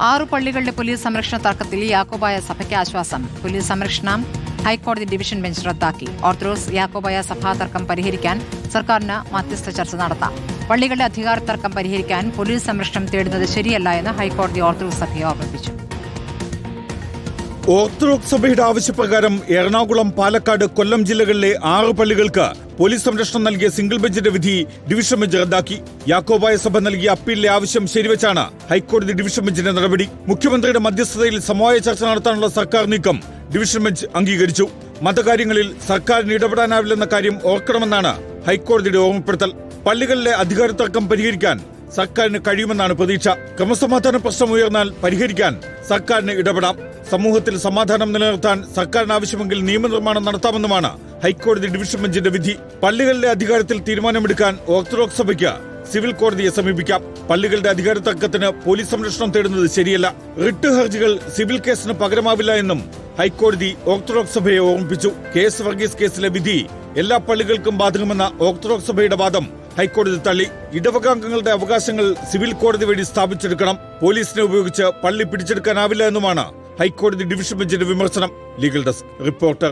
6 പള്ളികളുടെ police സംരക്ഷണ തർക്കത്തിൽ യാക്കോബായ സഭയ്ക്ക് ആശ്വാസം. പോലീസ് സംരക്ഷണം ഹൈക്കോടതി ഡിവിഷൻ ബെഞ്ച് റദ്ദാക്കി. ഓർത്തഡോക്സ് യാക്കോബായ സഭാ തർക്കം പരിഹരിക്കാൻ സർക്കാരിന് മധ്യസ്ഥ ചർച്ച നടത്താം. പള്ളികളുടെ അധികാര തർക്കം പരിഹരിക്കാൻ പോലീസ് സംരക്ഷണം തേടുന്നത് ശരിയല്ല എന്ന് ഹൈക്കോടതി ഓർത്തഡോക്സ് സഭയെ ഓർമ്മിപ്പിച്ചു. ഓർത്തഡോക്സ് സഭയുടെ ആവശ്യപ്രകാരം എറണാകുളം, പാലക്കാട്, കൊല്ലം ജില്ലകളിലെ 6 പള്ളികൾക്ക് പോലീസ് സംരക്ഷണം നൽകിയ സിംഗിൾ ബെഞ്ചിന്റെ വിധി ഡിവിഷൻ ബെഞ്ച് റദ്ദാക്കി. യാക്കോബായ സഭ നൽകിയ അപ്പീലിലെ ആവശ്യം ശരിവെച്ചാണ് ഹൈക്കോടതി ഡിവിഷൻ ബെഞ്ചിന്റെ നടപടി. മുഖ്യമന്ത്രിയുടെ മധ്യസ്ഥതയിൽ സമവായ ചർച്ച നടത്താനുള്ള സർക്കാർ നീക്കം ഡിവിഷൻ ബെഞ്ച് അംഗീകരിച്ചു. മതകാര്യങ്ങളിൽ സർക്കാരിന് ഇടപെടാനാവില്ലെന്ന കാര്യം ഓർക്കണമെന്നാണ് ഹൈക്കോടതിയുടെ ഓർമ്മപ്പെടുത്തൽ. പള്ളികളിലെ അധികാര തർക്കം പരിഹരിക്കാൻ സർക്കാരിന് കഴിയുമെന്നാണ് പ്രതീക്ഷ. ക്രമസമാധാന പ്രശ്നം ഉയർന്നാൽ പരിഹരിക്കാൻ സർക്കാരിന് ഇടപെടാം. സമൂഹത്തിൽ സമാധാനം നിലനിർത്താൻ സർക്കാരിന് ആവശ്യമെങ്കിൽ നിയമനിർമ്മാണം നടത്താമെന്നുമാണ് ഹൈക്കോടതി ഡിവിഷൻ ബെഞ്ചിന്റെ വിധി. പള്ളികളിലെ അധികാരത്തിൽ തീരുമാനമെടുക്കാൻ ഓർത്തഡോക്സ് സഭയ്ക്ക് സിവിൽ കോടതിയെ സമീപിക്കാം. പള്ളികളുടെ അധികാര തർക്കത്തിന് പോലീസ് സംരക്ഷണം തേടുന്നത് ശരിയല്ല. റിട്ട് ഹർജികൾ സിവിൽ കേസിന് പകരമാവില്ല എന്നും ഹൈക്കോടതി ഓർത്തഡോക്സ് സഭയെ ഓർമ്മിപ്പിച്ചു. KS വർഗീസ് കേസിലെ വിധി എല്ലാ പള്ളികൾക്കും ബാധകമെന്ന ഓർത്തഡോക്സ് സഭയുടെ വാദം ഹൈക്കോടതി തള്ളി. ഇടവകാംഗങ്ങളുടെ അവകാശങ്ങൾ സിവിൽ കോടതി വഴി സ്ഥാപിച്ചെടുക്കണം. പോലീസിനെ ഉപയോഗിച്ച് പള്ളി പിടിച്ചെടുക്കാനാവില്ല എന്നുമാണ് ഹൈക്കോടതി ഡിവിഷൻ ബെഞ്ചിന്റെ വിമർശനം. Legal desk reporter.